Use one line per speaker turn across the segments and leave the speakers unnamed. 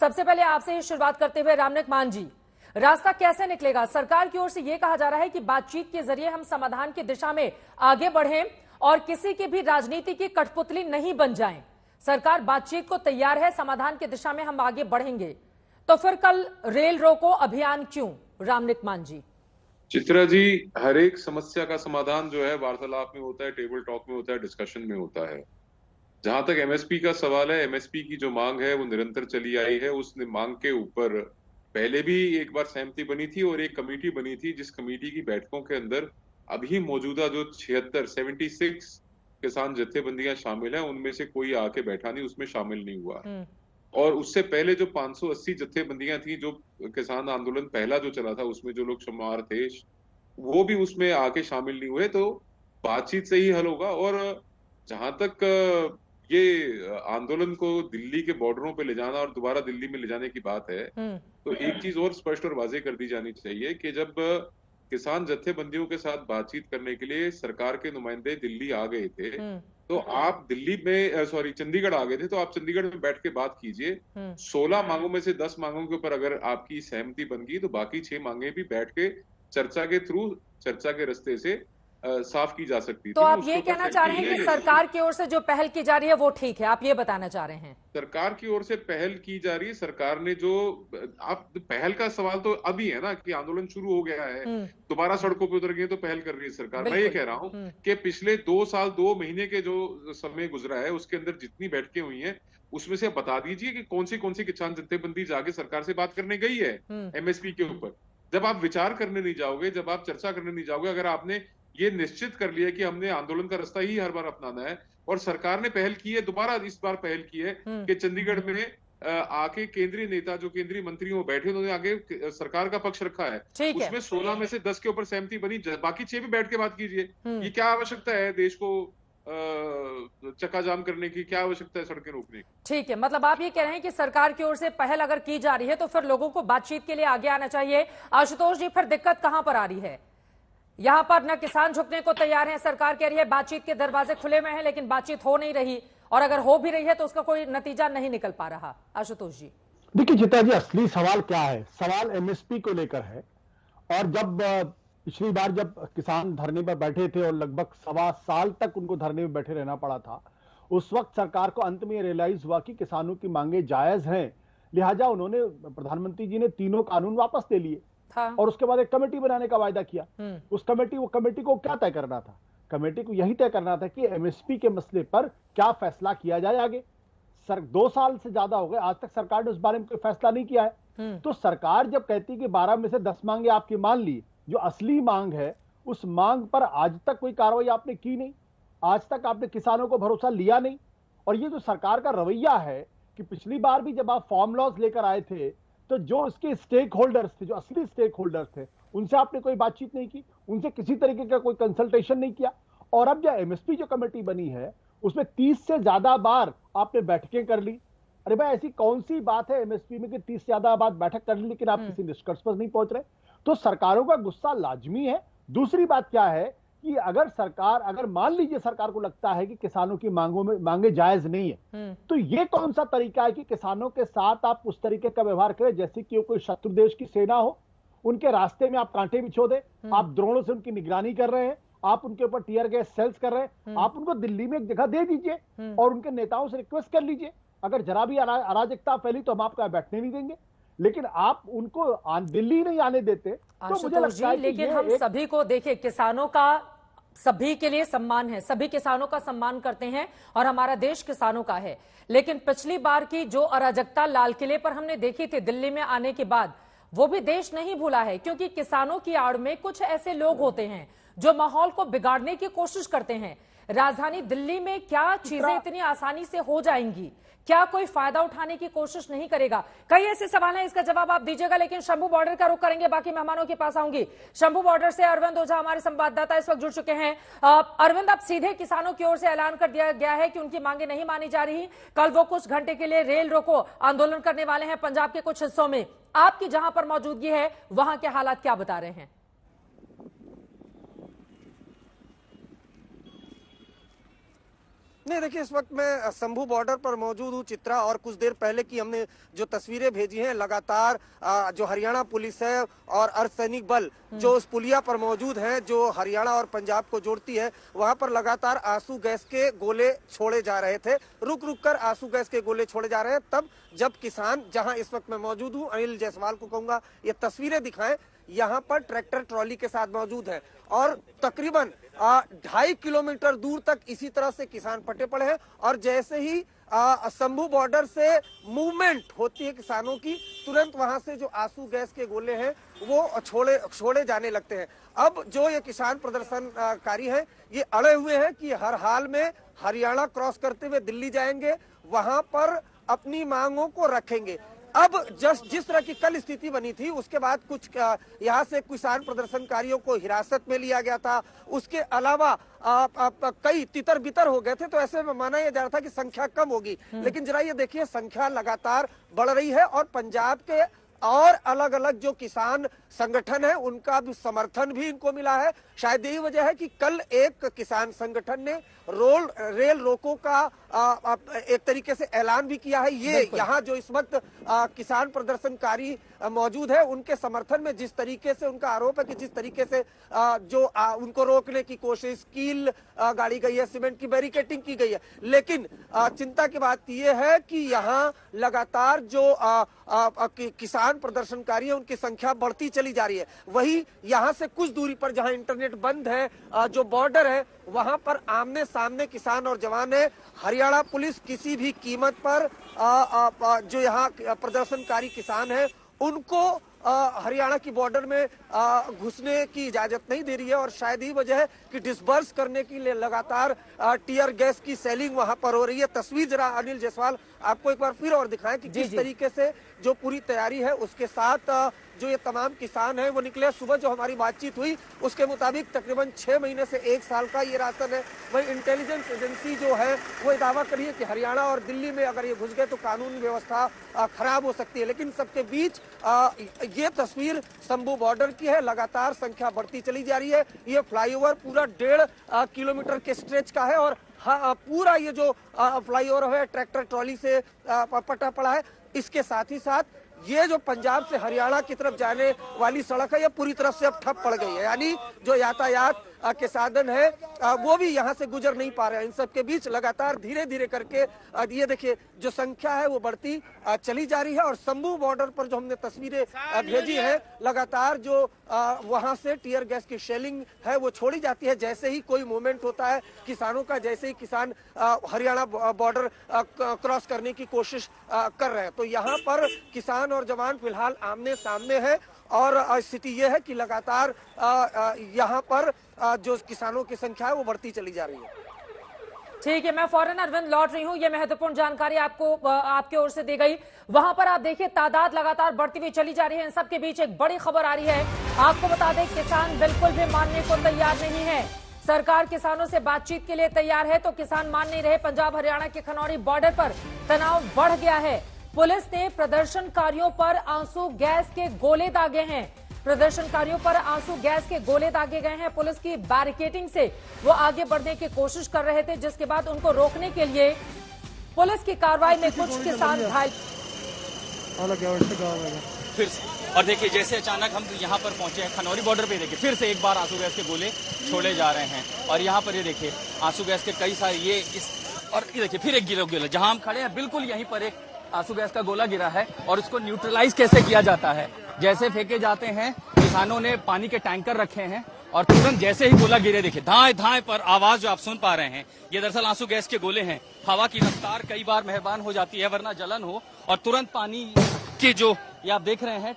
सबसे पहले आपसे ही शुरुआत करते हुए रामनिक मान जी, रास्ता कैसे निकलेगा? सरकार की ओर से यह कहा जा रहा है कि बातचीत के जरिए हम समाधान की दिशा में आगे बढ़ें और किसी की भी राजनीति की कठपुतली नहीं बन जाएं। सरकार बातचीत को तैयार है, समाधान की दिशा में हम आगे बढ़ेंगे। तो फिर कल रेल रोको अभियान क्यों, रामनिक मान जी?
चित्रा जी, हर एक समस्या का समाधान जो है वार्तालाप में होता है, टेबल टॉक में होता है, डिस्कशन में होता है। जहां तक एमएसपी का सवाल है, एमएसपी की जो मांग है वो निरंतर चली आई है। उस मांग के ऊपर पहले भी एक बार सहमति बनी थी और एक कमेटी बनी थी, जिस कमेटी की बैठकों के अंदर अभी मौजूदा जो 76 किसान जत्थेबंदियां शामिल हैं, उनमें से कोई आके बैठा नहीं, उसमें शामिल नहीं हुआ। और उससे पहले जो 580 जत्थेबंदियां थी, जो किसान आंदोलन पहला जो चला था, उसमें जो लोग शुमार थे, वो भी उसमें आके शामिल नहीं हुए। तो बातचीत से ही हल होगा। और जहां तक ये आंदोलन को दिल्ली के बॉर्डरों पे ले जाना और दोबारा दिल्ली में ले जाने की बात है, तो एक चीज और स्पष्ट और वाजे कर दी जानी चाहिए कि जब किसान जत्थेबंदियों के साथ बातचीत करने के लिए सरकार के नुमाइंदे दिल्ली आ गए थे, तो आप दिल्ली में चंडीगढ़ आ गए थे, तो आप चंडीगढ़ में बैठ के बात कीजिए। 16 मांगों में से 10 मांगों के ऊपर अगर आपकी सहमति बन गई, तो बाकी 6 मांगे भी बैठ के चर्चा के थ्रू, चर्चा के रास्ते से साफ की जा सकती
तो
थी।
आप ये कहना चाह रहे हैं कि सरकार की ओर से जो पहल की जा रही है वो ठीक है, आप ये बताना चाह रहे हैं?
सरकार की ओर से पहल की जा रही है। सरकार ने जो, आप पहल का सवाल तो अभी है ना कि आंदोलन शुरू हो गया है, दोबारा सड़कों पे उतर गए, तो पहल कर रही है सरकार। मैं ये कह रहा हूं कि पिछले 2 साल 2 महीने के जो समय गुजरा है, उसके अंदर जितनी बैठकें हुई हैं, उसमें से बता दीजिए कि कौन सी किसान जत्थेबंदी जाके सरकार से बात करने गई है एमएसपी के ऊपर। जब आप विचार करने नहीं जाओगे, जब आप चर्चा करने नहीं जाओगे, अगर आपने ये निश्चित कर लिया कि हमने आंदोलन का रास्ता ही हर बार अपनाना है, और सरकार ने पहल की है, दोबारा इस बार पहल की है कि चंडीगढ़ में आके केंद्रीय नेता, जो केंद्रीय मंत्री वो बैठे, उन्होंने आगे सरकार का पक्ष रखा है। उसमें 16 में से 10 के ऊपर सहमति बनी, बाकी 6 भी बैठ के बात कीजिए। ये क्या आवश्यकता है देश को चक्का जाम करने की? क्या आवश्यकता है सड़कें रोकने की?
ठीक है, मतलब आप ये कह रहे हैं कि सरकार की ओर से पहल अगर की जा रही है तो फिर लोगों को बातचीत के लिए आगे आना चाहिए। आशुतोष जी, फिर दिक्कत कहां पर आ रही है? यहां पर न किसान झुकने को तैयार हैं, सरकार कह रही है बातचीत के दरवाजे खुले हुए हैं, लेकिन बातचीत हो नहीं रही, और अगर हो भी रही है तो उसका कोई नतीजा नहीं निकल पा रहा। आशुतोष जी,
देखिए चित्रा जी, असली सवाल क्या है? सवाल एमएसपी को लेकर है। और जब पिछली बार जब किसान धरने पर बैठे थे और लगभग 1.25 साल तक उनको धरने में बैठे रहना पड़ा था, उस वक्त सरकार को अंत में रियलाइज हुआ कि किसानों की मांगे जायज हैं, लिहाजा उन्होंने, प्रधानमंत्री जी ने तीनों कानून वापस ले लिए और उसके बाद एक कमेटी बनाने का वायदा किया। वो कमेटी को क्या तय करना था? कमेटी को यही तय करना था कि एमएसपी के मसले पर क्या फैसला किया जाए आगे। 2 साल से ज्यादा हो गए, आज तक सरकार ने उस बारे में कोई फैसला नहीं किया है। तो सरकार जब कहती है कि 12 में से 10 मांगे आपकी मान ली, जो असली मांग है उस मांग पर आज तक कोई कार्रवाई आपने की नहीं, आज तक आपने किसानों को भरोसा लिया नहीं। और ये जो सरकार का रवैया है कि पिछली बार भी जब आप फार्म लॉज लेकर आए थे, तो जो इसके स्टेक होल्डर्स थे, जो असली स्टेक होल्डर्स थे, उनसे आपने कोई बातचीत नहीं की, उनसे किसी तरीके का कोई कंसल्टेशन नहीं किया। और अब जो एमएसपी जो कमेटी बनी है, उसमें 30 से ज्यादा बार आपने बैठकें कर ली। अरे भाई, ऐसी कौन सी बात है एमएसपी में कि 30 से ज्यादा बार बैठक कर ली लेकिन आप किसी निष्कर्ष पर नहीं पहुंच रहे? तो सरकारों का गुस्सा लाजमी है। दूसरी बात क्या है कि अगर मान लीजिए सरकार को लगता है कि किसानों की मांगे जायज नहीं है, तो ये कौन सा तरीका है कि किसानों के साथ आप उस तरीके का व्यवहार करें जैसे कि कोई शत्रु देश की सेना हो, उनके रास्ते में आप कांटे बिछो दे, आप ड्रोनों से उनकी निगरानी कर रहे हैं, आप उनके ऊपर टीयर गैस सेल्स कर रहे हैं, आप उनको दिल्ली में एक जगह दे दीजिए और उनके नेताओं से रिक्वेस्ट कर लीजिए, अगर जरा भी अराजकता फैली तो हम आपको बैठने नहीं देंगे। लेकिन आप उनको दिल्ली नहीं आने देते, तो मुझे लगता है
लेकिन हम सभी को देखिए, किसानों का सभी के लिए सम्मान है, सभी किसानों का सम्मान करते हैं और हमारा देश किसानों का है। लेकिन पिछली बार की जो अराजकता लाल किले पर हमने देखी थी दिल्ली में आने के बाद, वो भी देश नहीं भूला है, क्योंकि किसानों की आड़ में कुछ ऐसे लोग होते हैं जो माहौल को बिगाड़ने की कोशिश करते हैं। राजधानी दिल्ली में क्या चीजें इतनी आसानी से हो जाएंगी? क्या कोई फायदा उठाने की कोशिश नहीं करेगा? कई ऐसे सवाल हैं, इसका जवाब आप दीजिएगा। लेकिन शंभू बॉर्डर का रुख करेंगे, बाकी मेहमानों के पास आऊंगी। शंभू बॉर्डर से अरविंद ओझा हमारे संवाददाता इस वक्त जुड़ चुके हैं। अरविंद, अब सीधे किसानों की ओर से ऐलान कर दिया गया है कि उनकी मांगे नहीं मानी जा रही। कल वो कुछ घंटे के लिए रेल रोको आंदोलन करने वाले हैं पंजाब के कुछ हिस्सों में। आपकी जहां पर मौजूदगी है वहां के हालात क्या बता रहे हैं?
नहीं, देखिए इस वक्त मैं शंभू बॉर्डर पर मौजूद हूँ चित्रा, और कुछ देर पहले की हमने जो तस्वीरें भेजी हैं, लगातार जो हरियाणा पुलिस है और अर्धसैनिक बल जो उस पुलिया पर मौजूद हैं जो हरियाणा और पंजाब को जोड़ती है, वहां पर लगातार आंसू गैस के गोले छोड़े जा रहे थे। रुक रुक कर आंसू गैस के गोले छोड़े जा रहे हैं। तब जब किसान, जहां इस वक्त मैं मौजूद हूँ, अनिल जायसवाल को कहूंगा ये तस्वीरें दिखाएं, यहाँ पर ट्रैक्टर ट्रॉली के साथ मौजूद है और तकरीबन 2.5 किलोमीटर दूर तक इसी तरह से किसान पटे पड़े हैं। और जैसे ही शंभू बॉर्डर से मूवमेंट होती है किसानों की, तुरंत वहां से जो आंसू गैस के गोले हैं वो छोड़े जाने लगते हैं। अब जो ये किसान प्रदर्शनकारी हैं, ये अड़े हुए हैं कि हर हाल में हरियाणा क्रॉस करते हुए दिल्ली जाएंगे, वहां पर अपनी मांगों को रखेंगे। अब जिस तरह की कल स्थिति बनी थी, उसके बाद कुछ यहाँ से किसान प्रदर्शनकारियों को हिरासत में लिया गया था। उसके अलावा कई तितर बितर हो गए थे, तो ऐसे में माना यह जा रहा था कि संख्या कम होगी, लेकिन जरा ये देखिए संख्या लगातार बढ़ रही है। और पंजाब के और अलग अलग जो किसान संगठन है उनका भी समर्थन भी इनको मिला है। शायद यही वजह है कि कल एक किसान संगठन ने रेल रोको का एक तरीके से ऐलान भी किया है। ये यहाँ जो इस वक्त किसान प्रदर्शनकारी मौजूद है, उनके समर्थन में जिस तरीके से उनका आरोप है कि जिस तरीके से उनको रोकने की कोशिश, कील गाड़ी गई है, सीमेंट की बैरिकेटिंग की गई है, लेकिन चिंता की बात यह है कि यहाँ लगातार जो किसान प्रदर्शनकारी है उनकी संख्या बढ़ती चली जा रही है। वही यहाँ से कुछ दूरी पर जहाँ इंटरनेट बंद है, जो बॉर्डर है, वहां पर आमने सामने किसान और जवान है। हरियाणा पुलिस किसी भी कीमत पर जो यहाँ प्रदर्शनकारी किसान है उनको हरियाणा की बॉर्डर में घुसने की इजाजत नहीं दे रही है। और शायद ही वजह है कि डिस्बर्स करने के लिए लगातार टीयर गैस की सेलिंग वहां पर हो रही है। तस्वीर जरा अनिल जायसवाल आपको एक बार फिर और दिखाएं कि किस तरीके से जो पूरी तैयारी है उसके साथ जो ये तमाम किसान हैं वो निकले। सुबह जो हमारी बातचीत हुई उसके मुताबिक तकरीबन 6 महीने से 1 साल का ये राशन है। वही इंटेलिजेंस एजेंसी जो है वो दावा करी है कि हरियाणा और दिल्ली में अगर ये घुस गए तो कानून व्यवस्था खराब हो सकती है। लेकिन सबके बीच ये तस्वीर शंभू बॉर्डर की है, लगातार संख्या बढ़ती चली जा रही है। ये फ्लाईओवर पूरा 1.5 किलोमीटर के स्ट्रेच का है और पूरा ये जो फ्लाईओवर है ट्रैक्टर ट्रॉली से पटा पड़ा है। इसके साथ ही साथ ये जो पंजाब से हरियाणा की तरफ जाने वाली सड़क है ये पूरी तरह से अब ठप पड़ गई है, यानी जो यातायात के साधन है वो भी यहाँ से गुजर नहीं पा रहे हैं। इन सब के बीच लगातार धीरे धीरे करके ये देखिए जो संख्या है वो बढ़ती चली जा रही है। और शंभू बॉर्डर पर जो हमने तस्वीरें भेजी है, लगातार जो वहां से टीयर गैस की शेलिंग है वो छोड़ी जाती है। जैसे ही कोई मूवमेंट होता है किसानों का, जैसे ही किसान हरियाणा बॉर्डर क्रॉस करने की कोशिश कर रहे हैं, तो यहाँ पर किसान और जवान फिलहाल आमने सामने है। और स्थिति यह है कि लगातार यहाँ पर जो किसानों की संख्या है वो बढ़ती चली जा रही है।
ठीक है, मैं फौरन अरविंद लौट रही हूँ। ये महत्वपूर्ण जानकारी आपको आपके ओर से दी गई। वहां पर आप देखिए तादाद लगातार बढ़ती हुई चली जा रही है। इन सब के बीच एक बड़ी खबर आ रही है, आपको बता दें किसान बिल्कुल भी मानने को तैयार नहीं है। सरकार किसानों से बातचीत के लिए तैयार है तो किसान मान नहीं रहे। पंजाब हरियाणा के खनौरी बॉर्डर पर तनाव बढ़ गया है। पुलिस ने प्रदर्शनकारियों पर आंसू गैस के गोले दागे हैं। प्रदर्शनकारियों पर आंसू गैस के गोले दागे गए हैं। पुलिस की बैरिकेडिंग से वो आगे बढ़ने की कोशिश कर रहे थे, जिसके बाद उनको रोकने के लिए पुलिस की कार्रवाई में कुछ किसान घायल।
फिर और देखिए जैसे अचानक हम यहाँ पर पहुंचे हैं खनौरी बॉर्डर पे, देखिए फिर से एक बार आंसू गैस के गोले छोड़े जा रहे हैं। और यहाँ पर ये देखिए आंसू गैस के कई सारे और ये देखिए फिर एक गिरा जहां हम खड़े हैं बिल्कुल यहीं पर एक आंसू गैस का गोला गिरा है। और उसको न्यूट्रलाइज कैसे किया जाता है, जैसे फेंके जाते हैं, किसानों ने पानी के टैंकर रखे हैं और तुरंत जैसे ही गोला गिरे देखिए धाए धाए पर आवाज जो आप सुन पा रहे हैं, ये दरअसल आंसू गैस के गोले हैं। हवा की रफ्तार कई बार मेहरबान हो जाती है वरना जलन हो, और तुरंत पानी के जो ये आप देख रहे हैं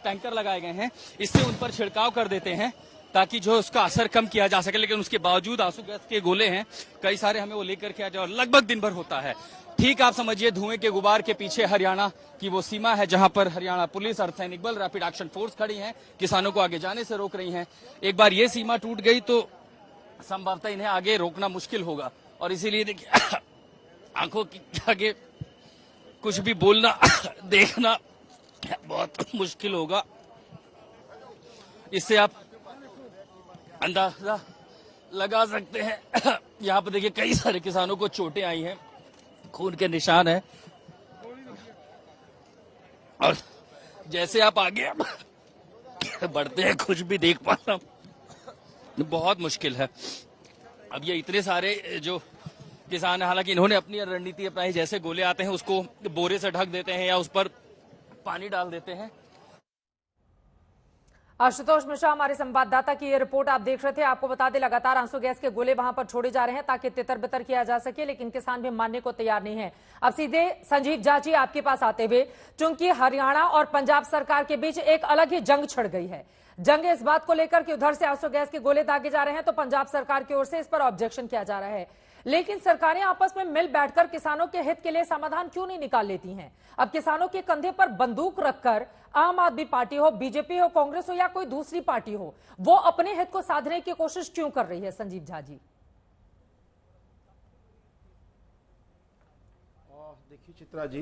टैंकर लगाए गए हैं, इससे उन पर छिड़काव कर देते हैं ताकि जो उसका असर कम किया जा सके। लेकिन उसके बावजूद आंसू गैस के गोले हैं कई सारे, हमें वो लेकर के आ जाए और लगभग दिन भर होता है। ठीक आप समझिए धुएं के गुबार के पीछे हरियाणा की वो सीमा है जहां पर हरियाणा पुलिस, अर्धसैनिक बल, रैपिड एक्शन फोर्स खड़ी हैं, किसानों को आगे जाने से रोक रही हैं। एक बार ये सीमा टूट गई तो संभवतः इन्हें आगे रोकना मुश्किल होगा। और इसीलिए देखिए आंखों की आगे कुछ भी बोलना देखना बहुत मुश्किल होगा। इससे आप अंदाजा लगा सकते हैं। यहाँ पर देखिए कई सारे किसानों को चोटें आई हैं, खून के निशान हैं, और जैसे आप आगे बढ़ते हैं कुछ भी देख पाना बहुत मुश्किल है। अब ये इतने सारे जो किसान है, हालांकि इन्होंने अपनी रणनीति अपनाई, जैसे गोले आते हैं उसको बोरे से ढक देते हैं या उस पर पानी डाल देते हैं।
आशुतोष मिश्रा हमारे संवाददाता की ये रिपोर्ट आप देख रहे थे। आपको बता दें लगातार आंसू गैस के गोले वहां पर छोड़े जा रहे हैं ताकि तितर बितर किया जा सके, लेकिन किसान भी मानने को तैयार नहीं है। अब सीधे संजीव झा जी आपके पास आते हुए, चूंकि हरियाणा और पंजाब सरकार के बीच एक अलग ही जंग छिड़ गई है। जंग इस बात को लेकर कि उधर से आंसू गैस के गोले दागे जा रहे हैं तो पंजाब सरकार की ओर से इस पर ऑब्जेक्शन किया जा रहा है, लेकिन सरकारें आपस में मिल बैठकर किसानों के हित के लिए समाधान क्यों नहीं निकाल लेती हैं? अब किसानों के कंधे पर बंदूक रखकर आम आदमी पार्टी हो, बीजेपी हो, कांग्रेस हो या कोई दूसरी पार्टी हो, वो अपने हित को साधने की कोशिश क्यों कर रही है? संजीव झा जी।
देखिए चित्रा जी,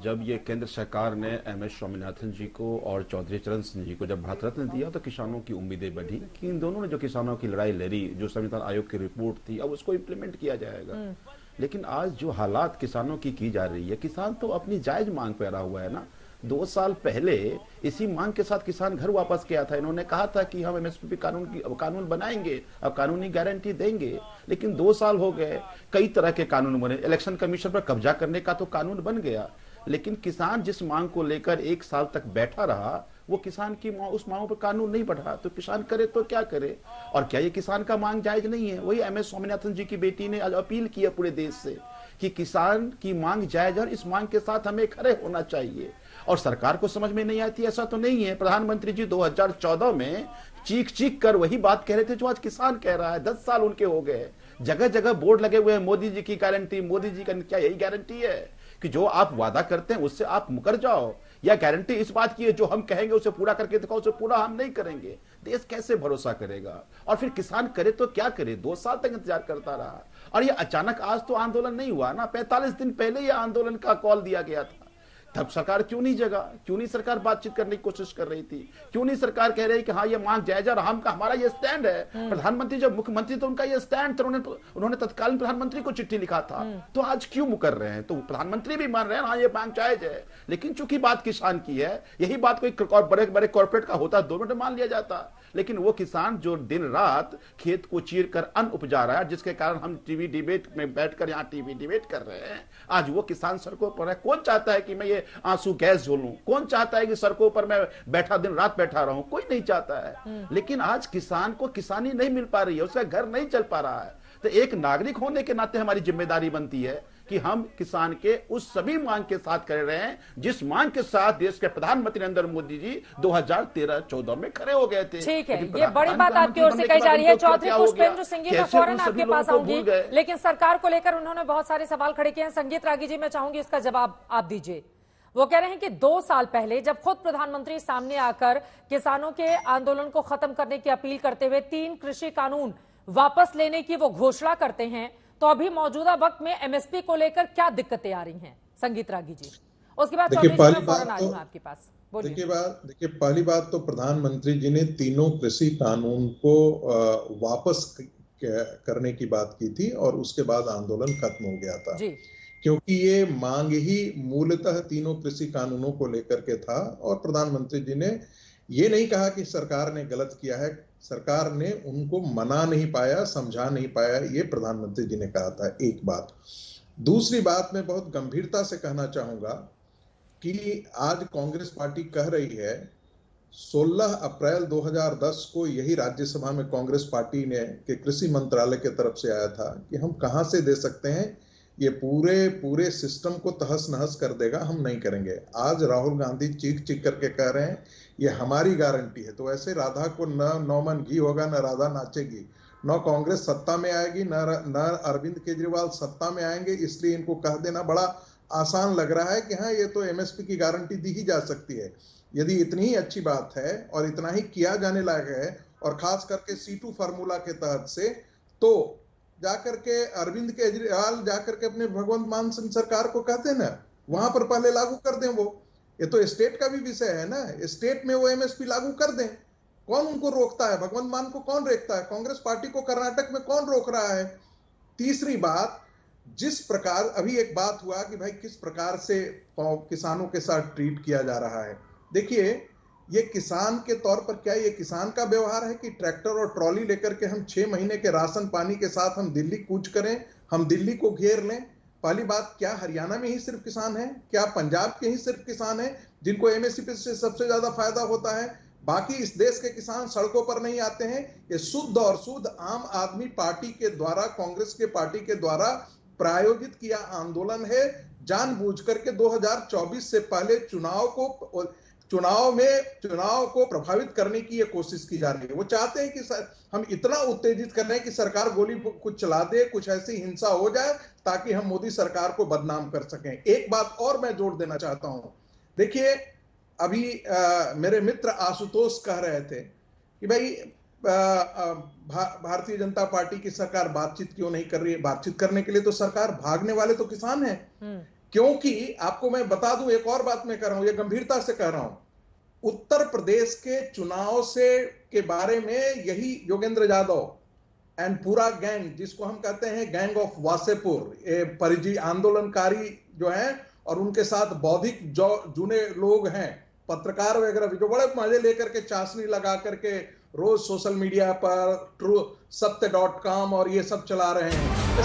जब ये केंद्र सरकार ने एमएस स्वामीनाथन जी को और चौधरी चरण सिंह जी को जब भारत रत्न दिया तो किसानों की उम्मीदें बढ़ी कि इन दोनों ने जो किसानों की लड़ाई लड़ी, जो संविधान आयोग की रिपोर्ट थी, अब उसको इम्प्लीमेंट किया जाएगा। लेकिन आज जो हालात किसानों की जा रही है, किसान तो अपनी जायज मांग पे रहा हुआ है ना। 2 साल पहले इसी मांग के साथ किसान घर वापस गया था। इन्होंने कहा था कि हम एमएसपी कानून बनाएंगे, अब कानूनी गारंटी देंगे, लेकिन 2 साल हो गए, कई तरह के कानून बने। इलेक्शन कमीशन पर कब्जा करने का तो कानून बन गया, लेकिन किसान जिस मांग को लेकर 1 साल तक बैठा रहा, वो किसान की उस मांगों पर कानून नहीं बढ़ा, तो किसान करे तो क्या करे? और क्या ये किसान का मांग जायज नहीं है? वही एमएस स्वामीनाथन जी की बेटी ने आज अपील किया पूरे देश से कि किसान की मांग जायज और इस मांग के साथ हमें खड़े होना चाहिए। और सरकार को समझ में नहीं आती, ऐसा तो नहीं है। प्रधानमंत्री जी 2014 में चीख चीख कर वही बात कह रहे थे जो आज किसान कह रहा है। 10 साल उनके हो गए, जगह जगह बोर्ड लगे हुए हैं, मोदी जी की गारंटी, मोदी जी का। क्या यही गारंटी है कि जो आप वादा करते हैं उससे आप मुकर जाओ, या गारंटी इस बात की है जो हम कहेंगे उसे पूरा करके दिखाओ, उसे पूरा हम नहीं करेंगे? देश कैसे भरोसा करेगा? और फिर किसान करे तो क्या करे? 2 साल तक इंतजार करता रहा, और ये अचानक आज तो आंदोलन नहीं हुआ ना। 45 दिन पहले ये आंदोलन का कॉल दिया गया था। तब सरकार क्यों नहीं जगा? क्यों नहीं सरकार बातचीत करने की कोशिश कर रही थी? क्यों नहीं सरकार कह रही कि हाँ ये मांग जायज और हमारा ये स्टैंड है? प्रधानमंत्री जब मुख्यमंत्री तो उनका ये स्टैंड था, उन्होंने तत्कालीन प्रधानमंत्री को चिट्ठी लिखा था। तो आज क्यों मुकर रहे हैं? तो प्रधानमंत्री भी मान रहे हैं हाँ ये मांग जायज है, लेकिन चूंकि बात किसान की है, यही बात कोई बड़े बड़े कॉर्पोरेट का होता 2 मिनट मान लिया जाता। लेकिन वो किसान जो दिन रात खेत को चीर कर अन्न उपजा रहा है, जिसके कारण हम टीवी डिबेट में बैठकर यहाँ टीवी डिबेट कर रहे हैं, आज वो किसान सड़कों पर है। कौन चाहता है कि मैं ये आंसू गैस झोलूं? कौन चाहता है कि सड़कों पर मैं बैठा दिन रात बैठा रहूं? कोई नहीं चाहता है। लेकिन आज किसान को किसानी नहीं मिल पा रही है, उसका घर नहीं चल पा रहा है। तो एक नागरिक होने के नाते हमारी जिम्मेदारी बनती है कि हम किसान के उस सभी मांग के साथ खड़े रहे जिस मांग के साथ देश के प्रधानमंत्री नरेंद्र मोदी जी 2013-14 में खड़े हो गए थे।
ठीक है, ये बड़ी बात आपकी ओर से कही जा रही है। चौधरी पुष्पेंद्र सिंह जी, मैं फौरन आपके पास आऊंगी, लेकिन सरकार को लेकर उन्होंने बहुत सारे सवाल खड़े किए हैं। संगीत रागी जी, मैं चाहूंगी इसका जवाब आप दीजिए। वो कह रहे हैं कि 2 साल पहले जब खुद प्रधानमंत्री सामने आकर किसानों के आंदोलन को खत्म करने की अपील करते हुए 3 कृषि कानून वापस लेने की वो घोषणा करते हैं, तो अभी मौजूदा वक्त में एमएसपी को लेकर क्या दिक्कतें आ रही हैं? संगीत रागी जी, उसके बाद
देखिए पहली बात तो प्रधानमंत्री जी ने तीनों कृषि कानून को वापस करने की बात की थी और उसके बाद आंदोलन खत्म हो गया था जी। क्योंकि ये मांग ही मूलतः तीनों कृषि कानूनों को लेकर के था, और प्रधानमंत्री जी ने ये नहीं कहा कि सरकार ने गलत किया है, सरकार ने उनको मना नहीं पाया, समझा नहीं पाया, ये प्रधानमंत्री जी ने कहा था। एक बात। दूसरी बात मैं बहुत गंभीरता से कहना चाहूंगा कि आज कांग्रेस पार्टी कह रही है, 16 अप्रैल 2010 को यही राज्यसभा में कांग्रेस पार्टी ने के कृषि मंत्रालय के तरफ से आया था कि हम कहां से दे सकते हैं, ये पूरे सिस्टम को तहस नहस कर देगा, हम नहीं करेंगे। आज राहुल गांधी चीख चीख करके कह रहे हैं ये हमारी गारंटी है। तो ऐसे राधा को न मन घी होगा, न राधा नाचेगी, न कांग्रेस सत्ता में आएगी, न अरविंद केजरीवाल सत्ता में आएंगे। इसलिए इनको कह देना बड़ा आसान लग रहा है कि हाँ ये तो एमएसपी की गारंटी दी ही जा सकती है। यदि इतनी ही अच्छी बात है और इतना ही किया जाने लायक है, और खास करके C2 फार्मूला के तहत से, तो जाकर के अरविंद केजरीवाल जाकर के अपने भगवंत मान सिंह सरकार को कहते हैं ना, वहां पर पहले लागू कर दें वो। ये तो स्टेट का भी विषय है ना, स्टेट में वो एमएसपी लागू कर दें। कौन उनको रोकता है? भगवंत मान को कौन रोकता है? कांग्रेस पार्टी को कर्नाटक में कौन रोक रहा है? तीसरी बात, जिस प्रकार अभी एक बात हुआ कि भाई किस प्रकार से किसानों के साथ ट्रीट किया जा रहा है। देखिए, ये किसान के तौर पर क्या ये किसान का व्यवहार है कि ट्रैक्टर और ट्रॉली लेकर के हम 6 महीने के राशन पानी के साथ हम दिल्ली कूच करें, हम दिल्ली को घेर लें? पहली बात, क्या हरियाणा में ही सिर्फ किसान है? क्या पंजाब के ही सिर्फ किसान है जिनको एमएसपी से सबसे ज्यादा फायदा होता है? बाकी इस देश के किसान सड़कों पर नहीं आते हैं। ये शुद्ध और शुद्ध आम आदमी पार्टी के द्वारा, कांग्रेस के पार्टी के द्वारा प्रायोजित किया आंदोलन है। जानबूझ करके 2024 से पहले चुनाव को प्रभावित करने की ये कोशिश की जा रही है। वो चाहते हैं कि हम इतना उत्तेजित कर रहे हैं कि सरकार गोली कुछ चला दे, कुछ ऐसी हिंसा हो जाए ताकि हम मोदी सरकार को बदनाम कर सकें। एक बात और मैं जोड़ देना चाहता हूं। देखिए, अभी मेरे मित्र आशुतोष कह रहे थे कि भाई भारतीय जनता पार्टी की सरकार बातचीत क्यों नहीं कर रही है? बातचीत करने के लिए तो सरकार भागने वाले तो किसान हैं। क्योंकि आपको मैं बता दूं, एक और बात मैं कर रहा हूं, ये गंभीरता से कह रहा हूं। उत्तर प्रदेश के चुनाव के बारे में यही योगेंद्र यादव एंड पूरा गैंग, जिसको हम कहते हैं गैंग ऑफ वासेपुर, परिजी आंदोलनकारी जो हैं और उनके साथ बौद्धिक जो जुने लोग हैं, पत्रकार वगैरह भी, जो बड़े मजे लेकर के चाशनी लगा करके रोज सोशल मीडिया पर सत्य.com और ये सब चला रहे हैं।